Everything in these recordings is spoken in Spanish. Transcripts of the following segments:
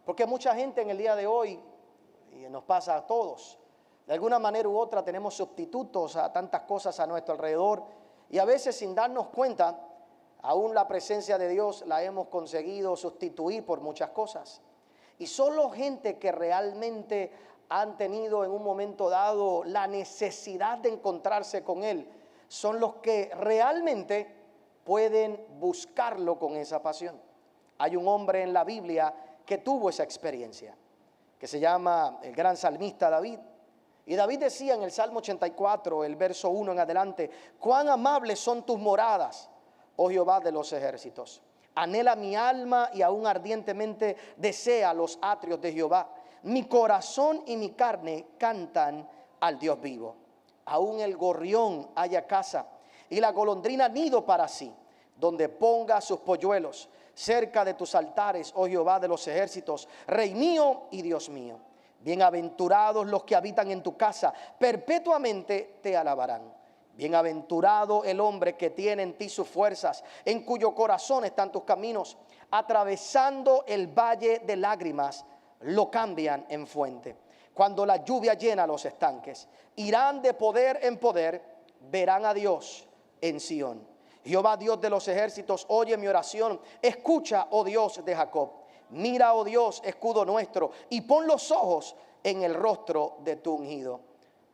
Porque mucha gente en el día de hoy, y nos pasa a todos, de alguna manera u otra tenemos sustitutos a tantas cosas a nuestro alrededor, y a veces sin darnos cuenta, aún la presencia de Dios la hemos conseguido sustituir por muchas cosas. Y solo gente que realmente han tenido en un momento dado la necesidad de encontrarse con Él, son los que realmente pueden buscarlo con esa pasión. Hay un hombre en la Biblia que tuvo esa experiencia, que se llama el gran salmista David. Y David decía en el Salmo 84, el verso 1 en adelante: cuán amables son tus moradas, oh Jehová de los ejércitos. Anhela mi alma y aún ardientemente desea los atrios de Jehová. Mi corazón y mi carne cantan al Dios vivo. Aún el gorrión halla casa y la golondrina nido para sí, donde ponga sus polluelos, cerca de tus altares, oh Jehová de los ejércitos, Rey mío y Dios mío. Bienaventurados los que habitan en tu casa, perpetuamente te alabarán. Bienaventurado el hombre que tiene en ti sus fuerzas, en cuyo corazón están tus caminos. Atravesando el valle de lágrimas, lo cambian en fuente. Cuando la lluvia llena los estanques, irán de poder en poder, verán a Dios en Sión. Jehová Dios de los ejércitos, oye mi oración, escucha, oh Dios de Jacob. Mira, oh Dios, escudo nuestro, y pon los ojos en el rostro de tu ungido.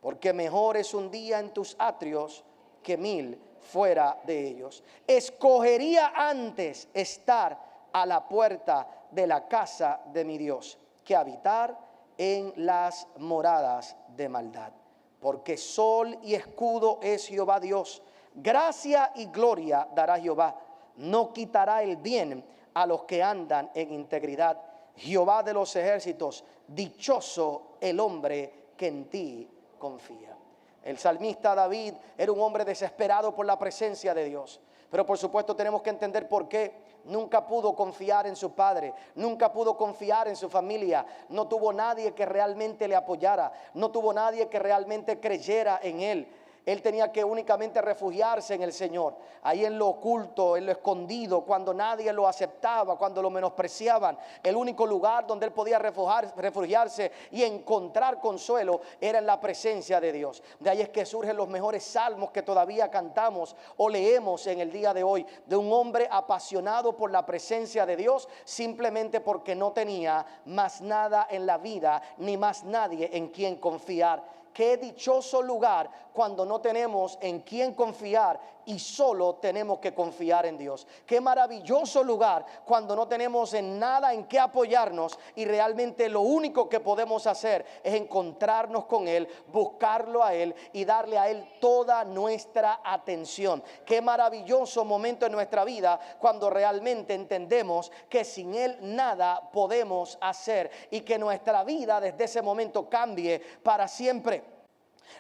Porque mejor es un día en tus atrios que 1000 fuera de ellos. Escogería antes estar a la puerta de la casa de mi Dios que habitar en las moradas de maldad. Porque sol y escudo es Jehová Dios. Gracia y gloria dará Jehová. No quitará el bien a los que andan en integridad. Jehová de los ejércitos, dichoso el hombre que en ti confía. El salmista David era un hombre desesperado por la presencia de Dios. Pero por supuesto tenemos que entender por qué. Nunca pudo confiar en su padre, nunca pudo confiar en su familia. No tuvo nadie que realmente le apoyara, no tuvo nadie que realmente creyera en él. Él tenía que únicamente refugiarse en el Señor, ahí en lo oculto, en lo escondido, cuando nadie lo aceptaba, cuando lo menospreciaban. El único lugar donde él podía refugiarse y encontrar consuelo era en la presencia de Dios. De ahí es que surgen los mejores salmos que todavía cantamos o leemos en el día de hoy, de un hombre apasionado por la presencia de Dios, simplemente porque no tenía más nada en la vida, ni más nadie en quien confiar. Qué dichoso lugar cuando no tenemos en quién confiar y solo tenemos que confiar en Dios. Qué maravilloso lugar cuando no tenemos en nada en qué apoyarnos y realmente lo único que podemos hacer es encontrarnos con Él, buscarlo a Él y darle a Él toda nuestra atención. Qué maravilloso momento en nuestra vida cuando realmente entendemos que sin Él nada podemos hacer y que nuestra vida desde ese momento cambie para siempre.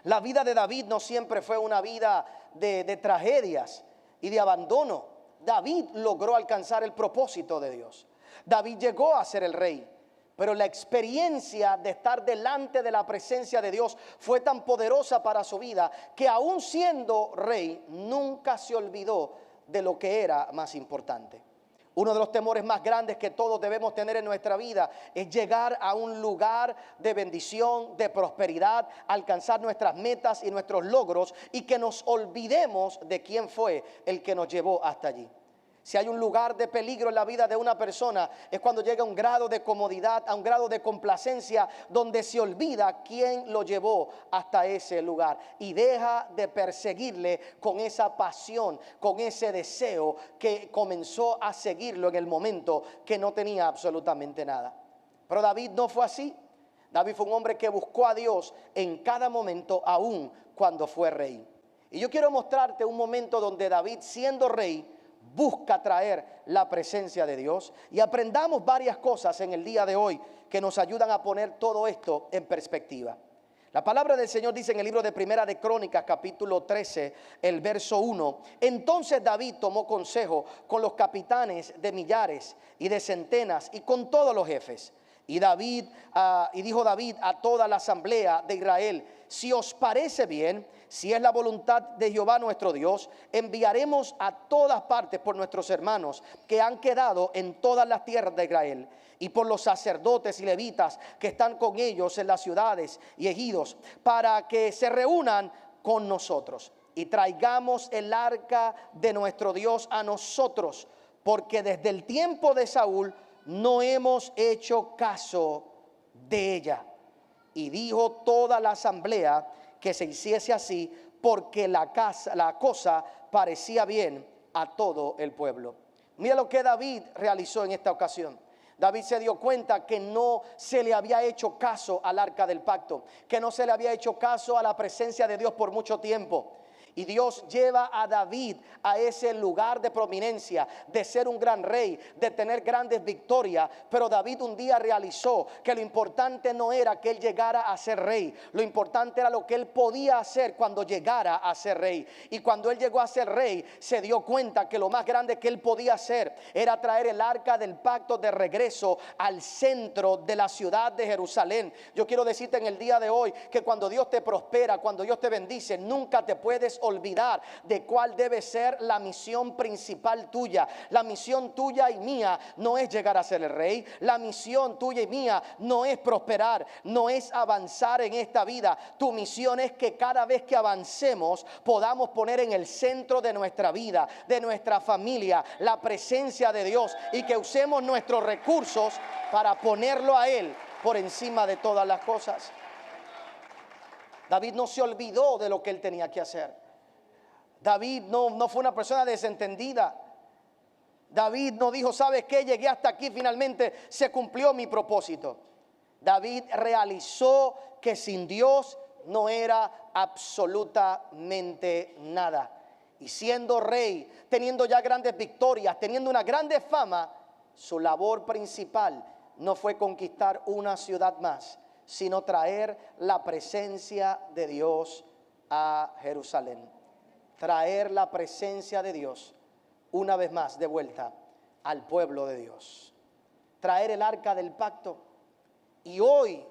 La vida de David no siempre fue una vida de tragedias y de abandono. David logró alcanzar el propósito de Dios. David llegó a ser el rey, pero la experiencia de estar delante de la presencia de Dios fue tan poderosa para su vida que aún siendo rey nunca se olvidó de lo que era más importante. Uno de los temores más grandes que todos debemos tener en nuestra vida es llegar a un lugar de bendición, de prosperidad, alcanzar nuestras metas y nuestros logros y que nos olvidemos de quién fue el que nos llevó hasta allí. Si hay un lugar de peligro en la vida de una persona, es cuando llega a un grado de comodidad, a un grado de complacencia, donde se olvida quién lo llevó hasta ese lugar y deja de perseguirle con esa pasión, con ese deseo que comenzó a seguirlo en el momento que no tenía absolutamente nada. Pero David no fue así. David fue un hombre que buscó a Dios en cada momento, aún cuando fue rey. Y yo quiero mostrarte un momento donde David, siendo rey, busca traer la presencia de Dios y aprendamos varias cosas en el día de hoy que nos ayudan a poner todo esto en perspectiva. La palabra del Señor dice en el libro de Primera de Crónicas, capítulo 13, el verso 1: entonces David tomó consejo con los capitanes de millares y de centenas y con todos los jefes. Y dijo David a toda la asamblea de Israel: si os parece bien, si es la voluntad de Jehová nuestro Dios, enviaremos a todas partes por nuestros hermanos que han quedado en todas las tierras de Israel, y por los sacerdotes y levitas que están con ellos en las ciudades y ejidos, para que se reúnan con nosotros y traigamos el arca de nuestro Dios a nosotros, porque desde el tiempo de Saúl no hemos hecho caso de ella. Y dijo toda la asamblea que se hiciese así, porque la cosa parecía bien a todo el pueblo. Mira lo que David realizó en esta ocasión. David se dio cuenta que no se le había hecho caso al arca del pacto, que no se le había hecho caso a la presencia de Dios por mucho tiempo. Y Dios lleva a David a ese lugar de prominencia, de ser un gran rey, de tener grandes victorias. Pero David un día realizó que lo importante no era que él llegara a ser rey. Lo importante era lo que él podía hacer cuando llegara a ser rey. Y cuando él llegó a ser rey, se dio cuenta que lo más grande que él podía hacer era traer el arca del pacto de regreso al centro de la ciudad de Jerusalén. Yo quiero decirte en el día de hoy que cuando Dios te prospera, cuando Dios te bendice, nunca te puedes olvidar de cuál debe ser la misión principal tuya. La misión tuya y mía no es llegar a ser el rey. La misión tuya y mía no es prosperar, no es avanzar en esta vida. Tu misión es que cada vez que avancemos podamos poner en el centro de nuestra vida, de nuestra familia, la presencia de Dios, y que usemos nuestros recursos para ponerlo a Él por encima de todas las cosas. David no se olvidó de lo que él tenía que hacer. David no fue una persona desentendida. David no dijo: ¿sabes qué? Llegué hasta aquí, finalmente se cumplió mi propósito. David realizó que sin Dios no era absolutamente nada. Y siendo rey, teniendo ya grandes victorias, teniendo una grande fama, su labor principal no fue conquistar una ciudad más, sino traer la presencia de Dios a Jerusalén. Traer la presencia de Dios una vez más de vuelta al pueblo de Dios. Traer el arca del pacto. Y hoy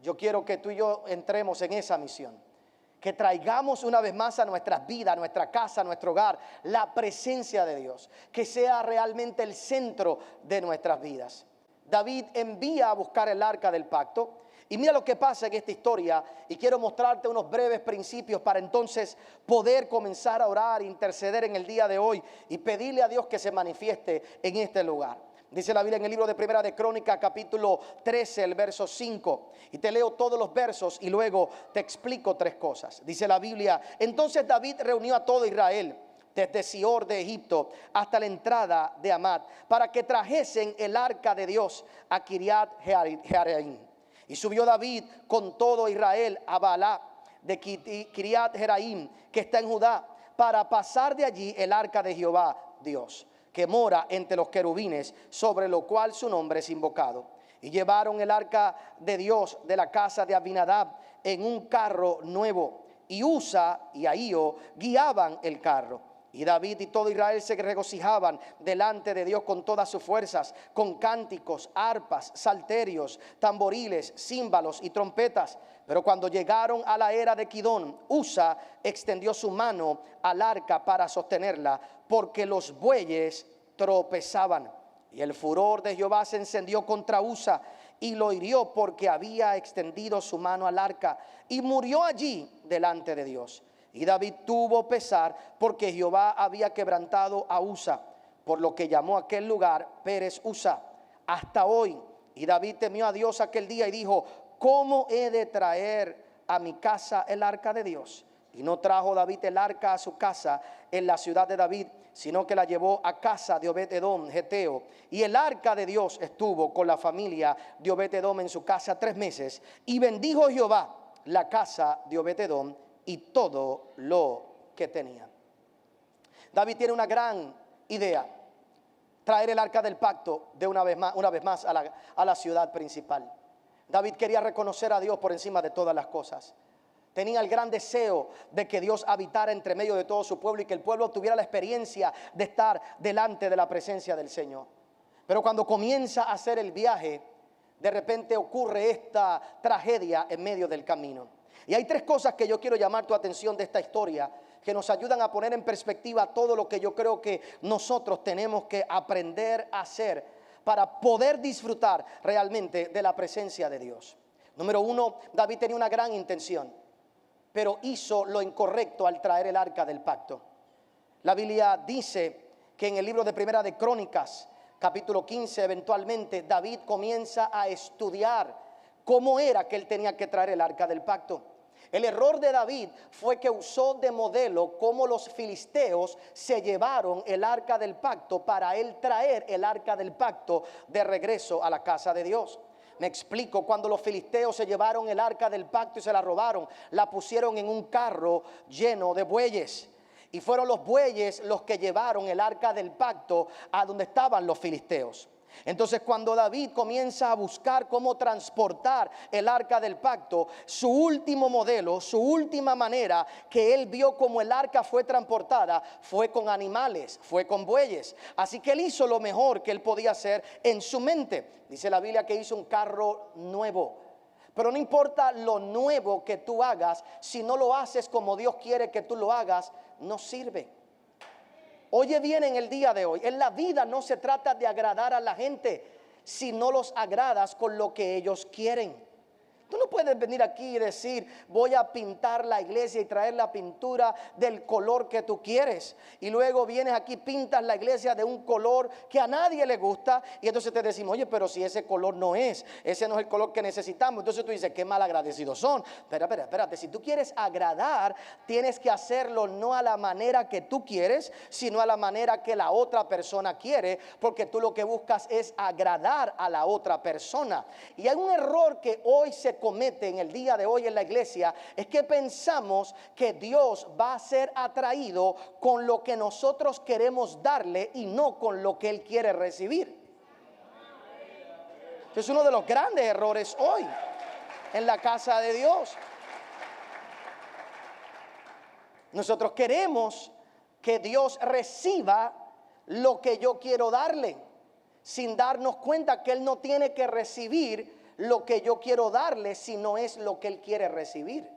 yo quiero que tú y yo entremos en esa misión. Que traigamos una vez más a nuestras vidas, a nuestra casa, a nuestro hogar, la presencia de Dios. Que sea realmente el centro de nuestras vidas. David envía a buscar el arca del pacto. Y mira lo que pasa en esta historia, y quiero mostrarte unos breves principios para entonces poder comenzar a orar, interceder en el día de hoy y pedirle a Dios que se manifieste en este lugar. Dice la Biblia en el libro de Primera de Crónicas, capítulo 13, el verso 5. Y te leo todos los versos y luego te explico tres cosas. Dice la Biblia: entonces David reunió a todo Israel, desde Sior de Egipto hasta la entrada de Amat, para que trajesen el arca de Dios a Kiriat Jearim. Y subió David con todo Israel a Baalá de Kiriat Jearim, que está en Judá, para pasar de allí el arca de Jehová Dios, que mora entre los querubines, sobre lo cual su nombre es invocado. Y llevaron el arca de Dios de la casa de Abinadab en un carro nuevo, y Usa y Ahío guiaban el carro. Y David y todo Israel se regocijaban delante de Dios con todas sus fuerzas, con cánticos, arpas, salterios, tamboriles, címbalos y trompetas. Pero cuando llegaron a la era de Kidón, Usa extendió su mano al arca para sostenerla, porque los bueyes tropezaban. Y el furor de Jehová se encendió contra Usa y lo hirió, porque había extendido su mano al arca, y murió allí delante de Dios. Y David tuvo pesar, porque Jehová había quebrantado a Usa, por lo que llamó a aquel lugar Pérez Usa hasta hoy. Y David temió a Dios aquel día y dijo: ¿cómo he de traer a mi casa el arca de Dios? Y no trajo David el arca a su casa en la ciudad de David, sino que la llevó a casa de Obed-edom Geteo. Y el arca de Dios estuvo con la familia de Obed-edom en su casa 3 meses. Y bendijo Jehová la casa de Obed-edom y todo lo que tenía. David tiene una gran idea: traer el arca del pacto de una vez más a la ciudad principal. David quería reconocer a Dios por encima de todas las cosas. Tenía el gran deseo de que Dios habitara entre medio de todo su pueblo y que el pueblo tuviera la experiencia de estar delante de la presencia del Señor. Pero cuando comienza a hacer el viaje, de repente ocurre esta tragedia en medio del camino. Y hay tres cosas que yo quiero llamar tu atención de esta historia, que nos ayudan a poner en perspectiva todo lo que yo creo que nosotros tenemos que aprender a hacer para poder disfrutar realmente de la presencia de Dios. Número uno, David tenía una gran intención, pero hizo lo incorrecto al traer el arca del pacto. La Biblia dice que en el libro de Primera de Crónicas, capítulo 15, eventualmente David comienza a estudiar cómo era que él tenía que traer el arca del pacto. El error de David fue que usó de modelo cómo los filisteos se llevaron el arca del pacto para él traer el arca del pacto de regreso a la casa de Dios. Me explico, cuando los filisteos se llevaron el arca del pacto y se la robaron, la pusieron en un carro lleno de bueyes. Y fueron los bueyes los que llevaron el arca del pacto a donde estaban los filisteos. Entonces, cuando David comienza a buscar cómo transportar el arca del pacto, su último modelo, su última manera que él vio como el arca fue transportada fue con animales, fue con bueyes. Así que él hizo lo mejor que él podía hacer en su mente. Dice la Biblia que hizo un carro nuevo. Pero no importa lo nuevo que tú hagas, si no lo haces como Dios quiere que tú lo hagas, no sirve. Oye bien, en el día de hoy, en la vida no se trata de agradar a la gente, si no los agradas con lo que ellos quieren. Tú no puedes venir aquí y decir, voy a pintar la iglesia y traer la pintura del color que tú quieres. Y luego vienes aquí, pintas la iglesia de un color que a nadie le gusta. Y entonces te decimos, oye, pero si ese color no es, ese no es el color que necesitamos. Entonces tú dices, qué mal agradecidos son. Espérate, si tú quieres agradar, tienes que hacerlo no a la manera que tú quieres, sino a la manera que la otra persona quiere. Porque tú lo que buscas es agradar a la otra persona. Y hay un error que hoy se comete en el día de hoy en la iglesia, es que pensamos que Dios va a ser atraído con lo que nosotros queremos darle y no con lo que Él quiere recibir. Es uno de los grandes errores hoy en la casa de Dios. Nosotros queremos que Dios reciba lo que yo quiero darle, sin darnos cuenta que Él no tiene que recibir lo que yo quiero darle, si no es lo que Él quiere recibir.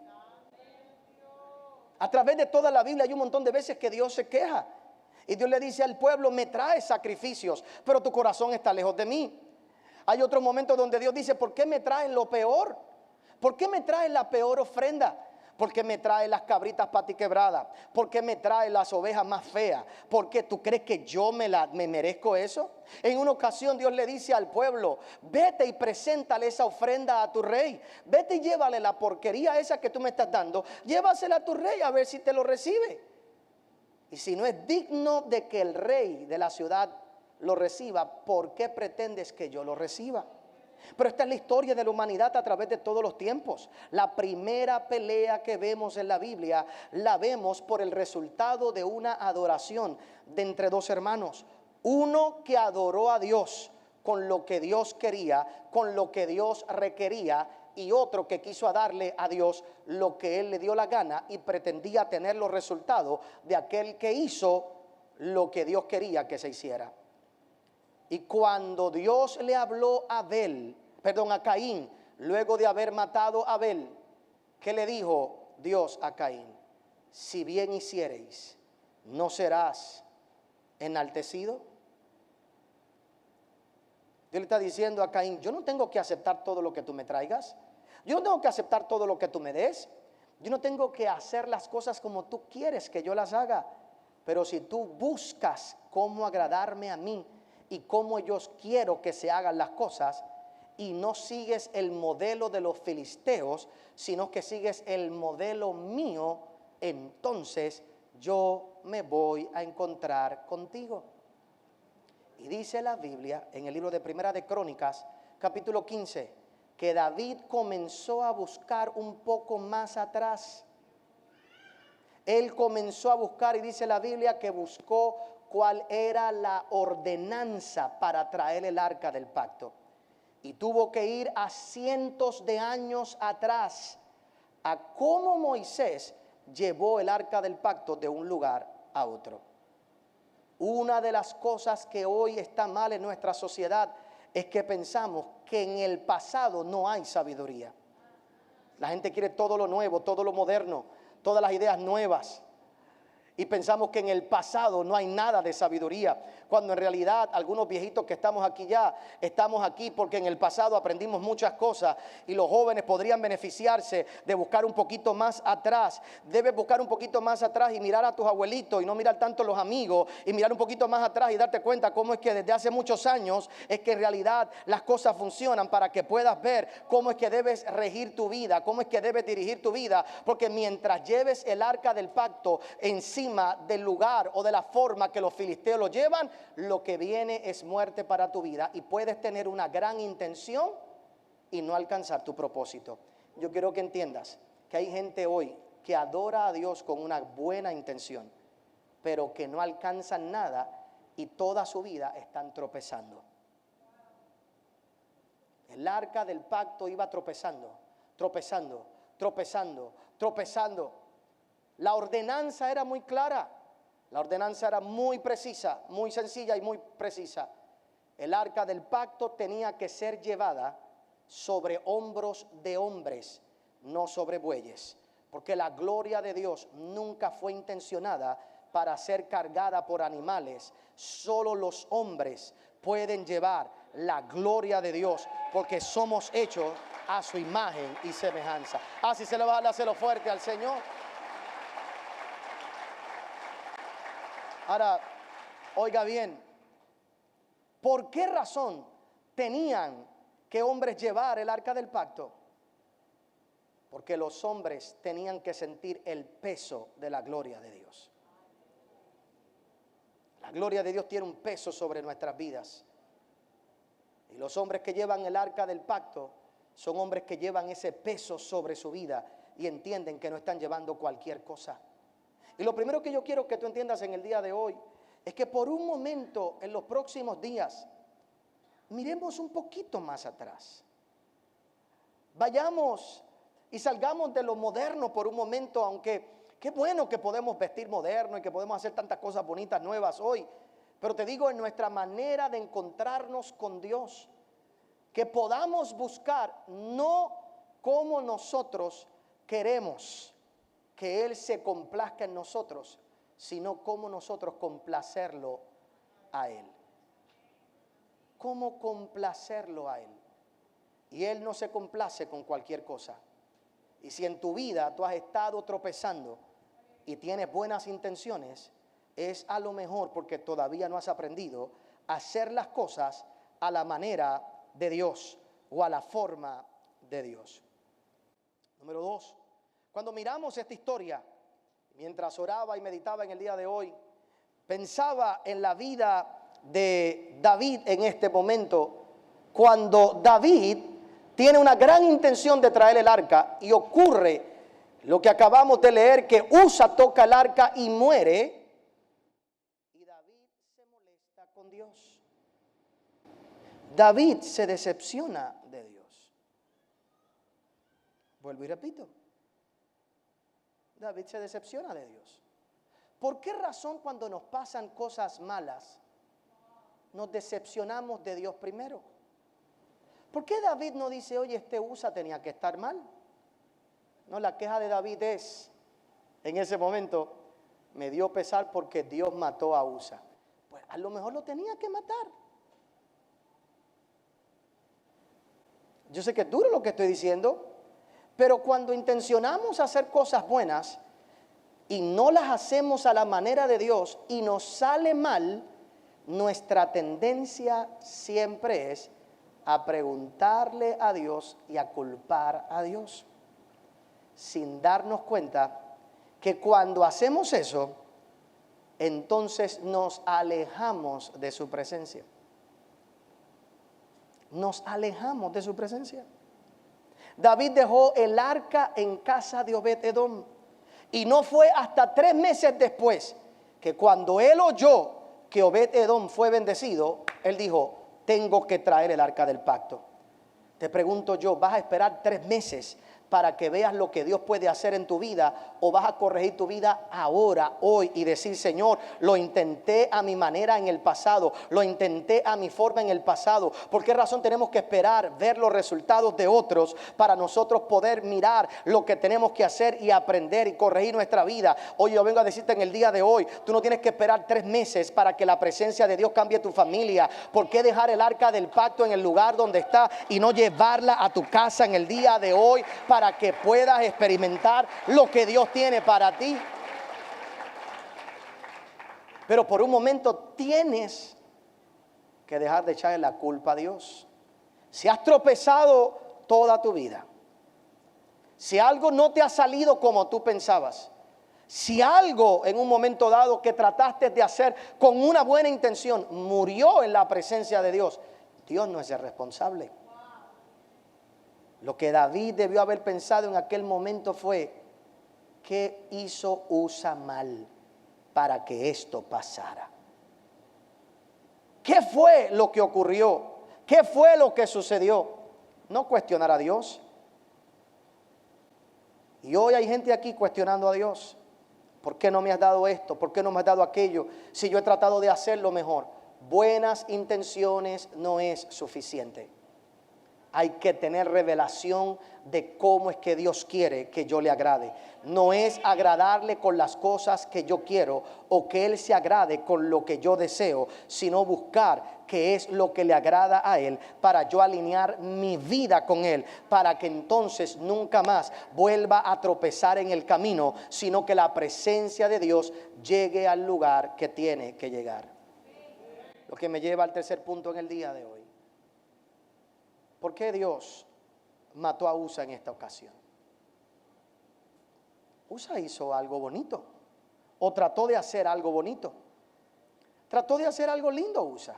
A través de toda la Biblia hay un montón de veces que Dios se queja y Dios le dice al pueblo, me trae sacrificios, pero tu corazón está lejos de mí. Hay otros momentos donde Dios dice, ¿por qué me traes lo peor? ¿Por qué me traes la peor ofrenda? ¿Por qué me traes las cabritas patiquebradas? ¿Por qué me traes las ovejas más feas? ¿Por qué tú crees que yo me merezco eso? En una ocasión Dios le dice al pueblo, vete y preséntale esa ofrenda a tu rey. Vete y llévale la porquería esa que tú me estás dando. Llévasela a tu rey a ver si te lo recibe. Y si no es digno de que el rey de la ciudad lo reciba, ¿por qué pretendes que yo lo reciba? Pero esta es la historia de la humanidad a través de todos los tiempos. La primera pelea que vemos en la Biblia la vemos por el resultado de una adoración de entre dos hermanos. Uno que adoró a Dios con lo que Dios quería, con lo que Dios requería, y otro que quiso darle a Dios lo que Él le dio la gana y pretendía tener los resultados de aquel que hizo lo que Dios quería que se hiciera. Y cuando Dios le habló a Caín, luego de haber matado a Abel, ¿qué le dijo Dios a Caín? Si bien hiciereis, ¿no serás enaltecido? Dios le está diciendo a Caín, yo no tengo que aceptar todo lo que tú me traigas. Yo no tengo que aceptar todo lo que tú me des. Yo no tengo que hacer las cosas como tú quieres que yo las haga. Pero si tú buscas cómo agradarme a mí, y cómo yo quiero que se hagan las cosas, y no sigues el modelo de los filisteos, sino que sigues el modelo mío, entonces yo me voy a encontrar contigo. Y dice la Biblia en el libro de Primera de Crónicas, capítulo 15, que David comenzó a buscar un poco más atrás. Él comenzó a buscar, y dice la Biblia que buscó cuál era la ordenanza para traer el arca del pacto. Y tuvo que ir a cientos de años atrás, a cómo Moisés llevó el arca del pacto de un lugar a otro. Una de las cosas que hoy está mal en nuestra sociedad es que pensamos que en el pasado no hay sabiduría. La gente quiere todo lo nuevo, todo lo moderno, todas las ideas nuevas. Y pensamos que en el pasado no hay nada de sabiduría, cuando en realidad algunos viejitos que estamos aquí ya, estamos aquí porque en el pasado aprendimos muchas cosas y los jóvenes podrían beneficiarse de buscar un poquito más atrás. Debes buscar un poquito más atrás y mirar a tus abuelitos y no mirar tanto a los amigos, y mirar un poquito más atrás y darte cuenta cómo es que desde hace muchos años es que en realidad las cosas funcionan, para que puedas ver cómo es que debes regir tu vida, cómo es que debes dirigir tu vida, porque mientras lleves el arca del pacto encima del lugar o de la forma que los filisteos lo llevan, lo que viene es muerte para tu vida, y puedes tener una gran intención y no alcanzar tu propósito. Yo quiero que entiendas que hay gente hoy que adora a Dios con una buena intención, pero que no alcanzan nada y toda su vida están tropezando. El arca del pacto iba tropezando, tropezando, tropezando, tropezando. La ordenanza era muy clara, la ordenanza era muy precisa, muy sencilla y muy precisa. El arca del pacto tenía que ser llevada sobre hombros de hombres, no sobre bueyes, porque la gloria de Dios nunca fue intencionada para ser cargada por animales. Solo los hombres pueden llevar la gloria de Dios, porque somos hechos a su imagen y semejanza. Así se le va a hacerlo fuerte al Señor. Ahora, oiga bien, ¿por qué razón tenían que hombres llevar el arca del pacto? Porque los hombres tenían que sentir el peso de la gloria de Dios. La gloria de Dios tiene un peso sobre nuestras vidas. Y los hombres que llevan el arca del pacto son hombres que llevan ese peso sobre su vida y entienden que no están llevando cualquier cosa. Y lo primero que yo quiero que tú entiendas en el día de hoy es que por un momento, en los próximos días, miremos un poquito más atrás. Vayamos y salgamos de lo moderno por un momento, aunque qué bueno que podemos vestir moderno y que podemos hacer tantas cosas bonitas, nuevas hoy. Pero te digo, en nuestra manera de encontrarnos con Dios, que podamos buscar no como nosotros queremos que Él se complazca en nosotros, sino cómo nosotros complacerlo a Él. Cómo complacerlo a Él. Y Él no se complace con cualquier cosa. Y si en tu vida tú has estado tropezando y tienes buenas intenciones, es a lo mejor porque todavía no has aprendido a hacer las cosas a la manera de Dios o a la forma de Dios. Número 2. Cuando miramos esta historia, mientras oraba y meditaba en el día de hoy, pensaba en la vida de David en este momento, cuando David tiene una gran intención de traer el arca y ocurre lo que acabamos de leer, que Usa toca el arca y muere, y David se molesta con Dios. David se decepciona de Dios. Vuelvo y repito. David se decepciona de Dios. ¿Por qué razón cuando nos pasan cosas malas nos decepcionamos de Dios primero? ¿Por qué David no dice, oye, este Usa tenía que estar mal? No, la queja de David es, en ese momento, me dio pesar porque Dios mató a Usa. Pues a lo mejor lo tenía que matar. Yo sé que es duro lo que estoy diciendo, pero cuando intencionamos hacer cosas buenas y no las hacemos a la manera de Dios y nos sale mal, nuestra tendencia siempre es a preguntarle a Dios y a culpar a Dios, sin darnos cuenta que cuando hacemos eso, entonces nos alejamos de su presencia. Nos alejamos de su presencia. David dejó el arca en casa de Obed-Edom, y no fue hasta 3 meses después que cuando él oyó que Obed-Edom fue bendecido, él dijo, tengo que traer el arca del pacto. Te pregunto yo, ¿vas a esperar 3 meses para que veas lo que Dios puede hacer en tu vida, o vas a corregir tu vida ahora, hoy, y decir: Señor, lo intenté a mi manera en el pasado, lo intenté a mi forma en el pasado? ¿Por qué razón tenemos que esperar ver los resultados de otros para nosotros poder mirar lo que tenemos que hacer y aprender y corregir nuestra vida? Hoy yo vengo a decirte en el día de hoy: tú no tienes que esperar 3 meses para que la presencia de Dios cambie tu familia. ¿Por qué dejar el arca del pacto en el lugar donde está y no llevarla a tu casa en el día de hoy para que puedas experimentar lo que Dios tiene para ti? Pero por un momento tienes que dejar de echarle la culpa a Dios. Si has tropezado toda tu vida, si algo no te ha salido como tú pensabas, si algo en un momento dado que trataste de hacer con una buena intención murió en la presencia de Dios, Dios no es el responsable. Lo que David debió haber pensado en aquel momento fue: ¿qué hizo Usa mal para que esto pasara? ¿Qué fue lo que ocurrió? ¿Qué fue lo que sucedió? No cuestionar a Dios. Y hoy hay gente aquí cuestionando a Dios. ¿Por qué no me has dado esto? ¿Por qué no me has dado aquello? Si yo he tratado de hacerlo mejor. Buenas intenciones no es suficiente. Hay que tener revelación de cómo es que Dios quiere que yo le agrade. No es agradarle con las cosas que yo quiero o que Él se agrade con lo que yo deseo, sino buscar qué es lo que le agrada a Él para yo alinear mi vida con Él, para que entonces nunca más vuelva a tropezar en el camino, sino que la presencia de Dios llegue al lugar que tiene que llegar. Lo que me lleva al tercer punto en el día de hoy. ¿Por qué Dios mató a Usa en esta ocasión? Usa hizo algo bonito, o trató de hacer algo bonito. Trató de hacer algo lindo Usa.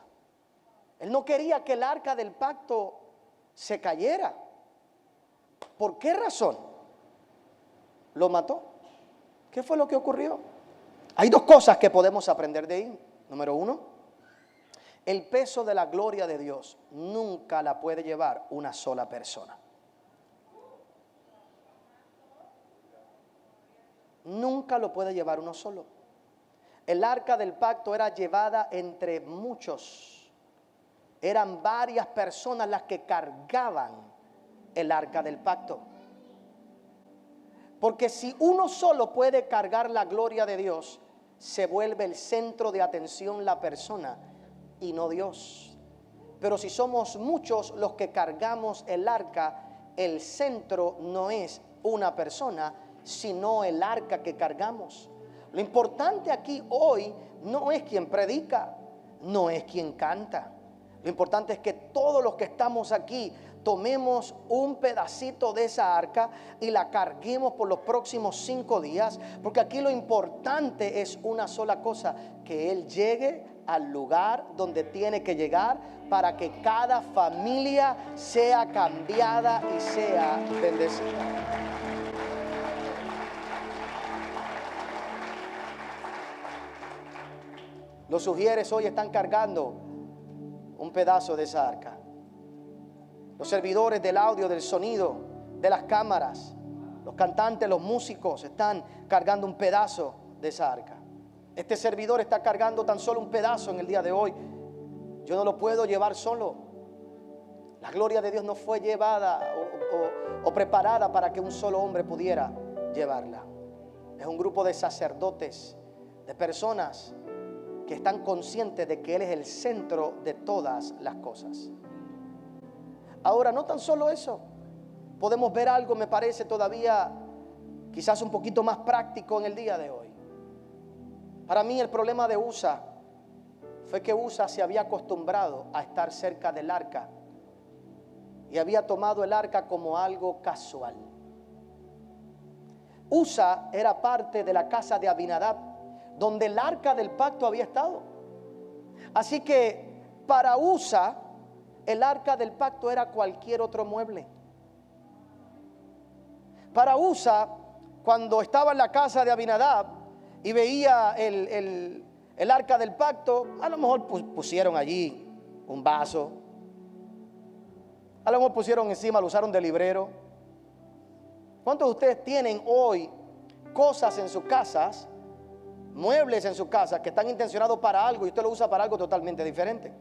Él no quería que el arca del pacto se cayera. ¿Por qué razón lo mató? ¿Qué fue lo que ocurrió? Hay 2 cosas que podemos aprender de ahí. Número 1. El peso de la gloria de Dios nunca la puede llevar una sola persona. Nunca lo puede llevar uno solo. El arca del pacto era llevada entre muchos. Eran varias personas las que cargaban el arca del pacto. Porque si uno solo puede cargar la gloria de Dios, se vuelve el centro de atención la persona y no Dios. Pero si somos muchos los que cargamos el arca, el centro no es una persona, sino el arca que cargamos. Lo importante aquí hoy no es quien predica, no es quien canta. Lo importante es que todos los que estamos aquí tomemos un pedacito de esa arca y la carguemos por los próximos 5 días, porque aquí lo importante es una sola cosa: que Él llegue al lugar donde tiene que llegar para que cada familia sea cambiada y sea bendecida. Los sugieres hoy están cargando un pedazo de esa arca. Los servidores del audio, del sonido, de las cámaras, los cantantes, los músicos están cargando un pedazo de esa arca. Este servidor está cargando tan solo un pedazo en el día de hoy. Yo no lo puedo llevar solo. La gloria de Dios no fue llevada o preparada para que un solo hombre pudiera llevarla. Es un grupo de sacerdotes, de personas que están conscientes de que Él es el centro de todas las cosas. Ahora, no tan solo eso, podemos ver algo, me parece todavía quizás un poquito más práctico en el día de hoy. Para mí el problema de Usa fue que Usa se había acostumbrado a estar cerca del arca y había tomado el arca como algo casual. Usa era parte de la casa de Abinadab, donde el arca del pacto había estado. Así que para Usa el arca del pacto era cualquier otro mueble. Para Usa, cuando estaba en la casa de Abinadab y veía el arca del pacto, a lo mejor pusieron allí un vaso, a lo mejor pusieron encima, lo usaron de librero, ¿Cuántos de ustedes tienen hoy cosas en sus casas, muebles en sus casas que están intencionados para algo y usted lo usa para algo totalmente diferente?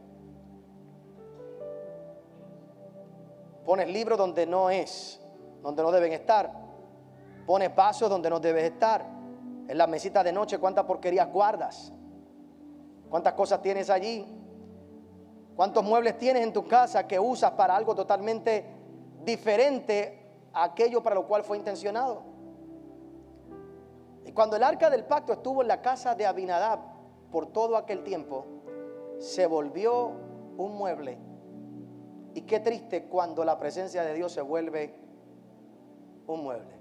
Pones libros donde no deben estar. Pones vasos donde no debes estar. En la mesita de noche, ¿cuántas porquerías guardas? ¿Cuántas cosas tienes allí? ¿Cuántos muebles tienes en tu casa que usas para algo totalmente diferente a aquello para lo cual fue intencionado? Y cuando el arca del pacto estuvo en la casa de Abinadab por todo aquel tiempo, se volvió un mueble. Y qué triste cuando la presencia de Dios se vuelve un mueble.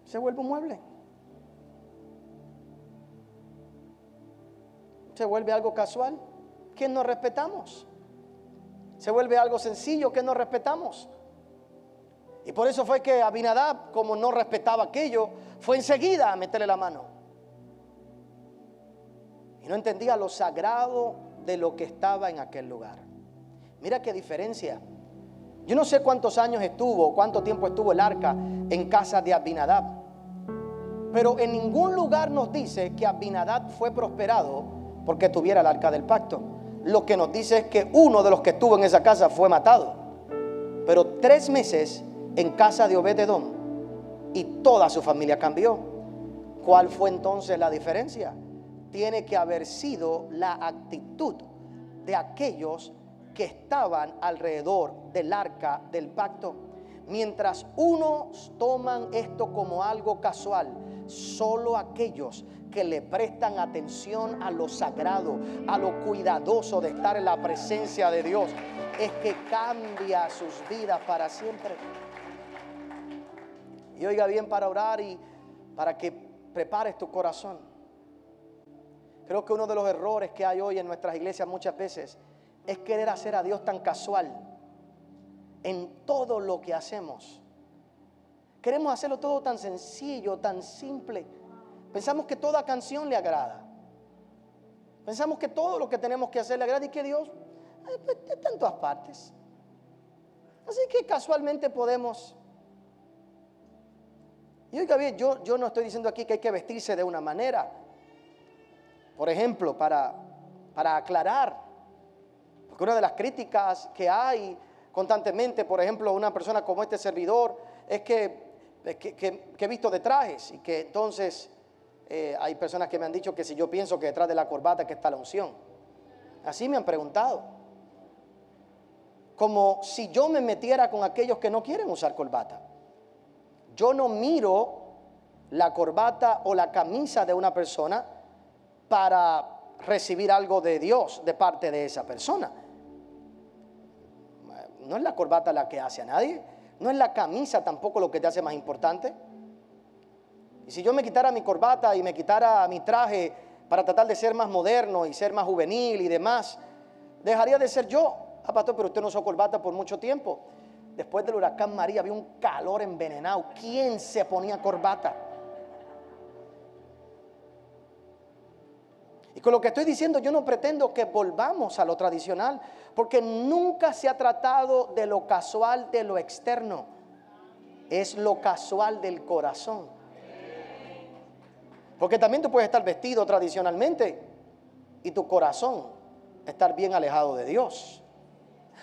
Se vuelve un mueble. Se vuelve algo casual que no respetamos. Se vuelve algo sencillo que no respetamos. Y por eso fue que Abinadab, como no respetaba aquello, fue enseguida a meterle la mano. Y no entendía lo sagrado de lo que estaba en aquel lugar. Mira qué diferencia. Yo no sé cuántos años cuánto tiempo estuvo el arca en casa de Abinadab. Pero en ningún lugar nos dice que Abinadab fue prosperado porque tuviera el arca del pacto. Lo que nos dice es que uno de los que estuvo en esa casa fue matado. Pero 3 meses en casa de Obed-edom y toda su familia cambió. ¿Cuál fue entonces la diferencia? Tiene que haber sido la actitud de aquellos que estaban alrededor del arca del pacto. Mientras unos toman esto como algo casual, solo aquellos que le prestan atención a lo sagrado, a lo cuidadoso de estar en la presencia de Dios, es que cambia sus vidas para siempre. Y oiga bien, para orar y para que prepares tu corazón. Creo que uno de los errores que hay hoy en nuestras iglesias muchas veces es querer hacer a Dios tan casual en todo lo que hacemos. Queremos hacerlo todo tan sencillo, tan simple. Pensamos que toda canción le agrada. Pensamos que todo lo que tenemos que hacer le agrada y que Dios está en todas partes. Así que casualmente podemos. Y oiga bien, yo no estoy diciendo aquí que hay que vestirse de una manera. Por ejemplo, para aclarar, porque una de las críticas que hay constantemente, por ejemplo, una persona como este servidor, es que he visto de trajes y que entonces hay personas que me han dicho que si yo pienso que detrás de la corbata que está la unción. Así me han preguntado. Como si yo me metiera con aquellos que no quieren usar corbata. Yo no miro la corbata o la camisa de una persona para recibir algo de Dios de parte de esa persona. No es la corbata la que hace a nadie. No es la camisa tampoco lo que te hace más importante. Y si yo me quitara mi corbata y me quitara mi traje para tratar de ser más moderno y ser más juvenil y demás, dejaría de ser yo. Pastor, pero usted no usó corbata por mucho tiempo. Después del huracán María había un calor envenenado. ¿Quién se ponía corbata? Y con lo que estoy diciendo, yo no pretendo que volvamos a lo tradicional, porque nunca se ha tratado de lo casual de lo externo. Es lo casual del corazón. Porque también tú puedes estar vestido tradicionalmente y tu corazón estar bien alejado de Dios.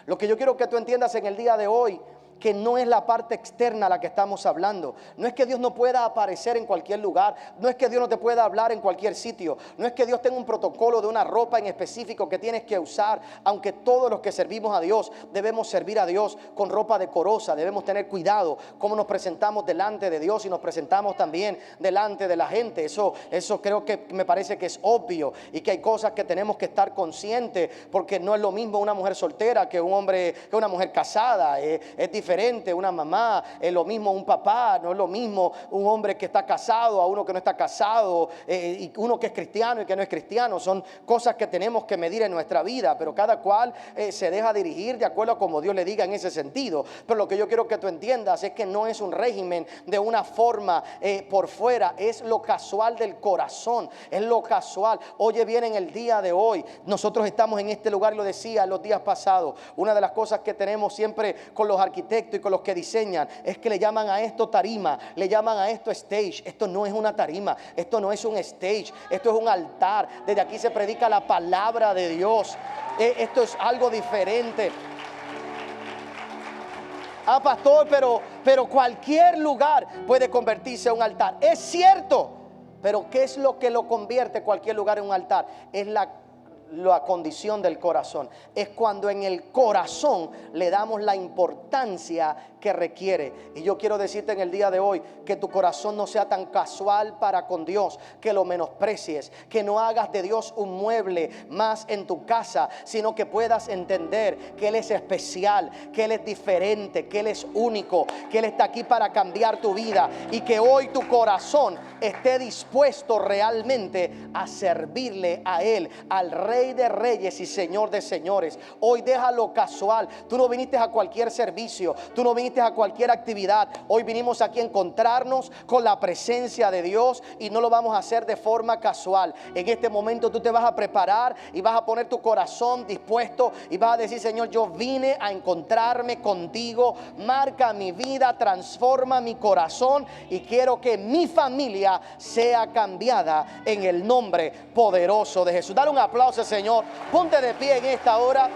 Lo que yo quiero que tú entiendas en el día de hoy, que no es la parte externa la que estamos hablando. No es que Dios no pueda aparecer en cualquier lugar. No es que Dios no te pueda hablar en cualquier sitio. No es que Dios tenga un protocolo de una ropa en específico que tienes que usar. Aunque todos los que servimos a Dios debemos servir a Dios con ropa decorosa. Debemos tener cuidado cómo nos presentamos delante de Dios y nos presentamos también delante de la gente. Eso creo que me parece que es obvio, y que hay cosas que tenemos que estar conscientes, porque no es lo mismo una mujer soltera que un hombre, que una mujer casada. Es diferente diferente una mamá, es lo mismo un papá, no es lo mismo un hombre que está casado a uno que no está casado, y uno que es cristiano y que no es cristiano. Son cosas que tenemos que medir en nuestra vida, pero cada cual se deja dirigir de acuerdo a como Dios le diga en ese sentido. Pero lo que yo quiero que tú entiendas es que no es un régimen de una forma por fuera, es lo casual del corazón, es lo casual. Oye bien, en el día de hoy nosotros estamos en este lugar, y lo decía los días pasados, una de las cosas que tenemos siempre con los arquitectos y con los que diseñan es que le llaman a esto tarima, le llaman a esto stage. Esto no es una tarima, esto no es un stage, esto es un altar. Desde aquí se predica la palabra de Dios. Esto es algo diferente. Pastor, pero cualquier lugar puede convertirse en un altar. Es cierto, pero ¿qué es lo que lo convierte cualquier lugar en un altar? Es la condición del corazón. Es cuando en el corazón le damos la importancia que requiere. Y yo quiero decirte en el día de hoy que tu corazón no sea tan casual para con Dios, que lo menosprecies, que no hagas de Dios un mueble más en tu casa, sino que puedas entender que Él es especial, que Él es diferente, que Él es único, que Él está aquí para cambiar tu vida, y que hoy tu corazón esté dispuesto realmente a servirle a Él, al Rey de Reyes y Señor de Señores. Hoy déjalo casual. Tú no viniste a cualquier servicio, tú no viniste a cualquier actividad. Hoy vinimos aquí a encontrarnos con la presencia de Dios, y no lo vamos a hacer de forma casual. En este momento tú te vas a preparar y vas a poner tu corazón dispuesto y vas a decir: Señor, yo vine a encontrarme contigo, marca mi vida, transforma mi corazón, y quiero que mi familia sea cambiada en el nombre poderoso de Jesús. Dale un aplauso, Señor. Ponte de pie en esta hora.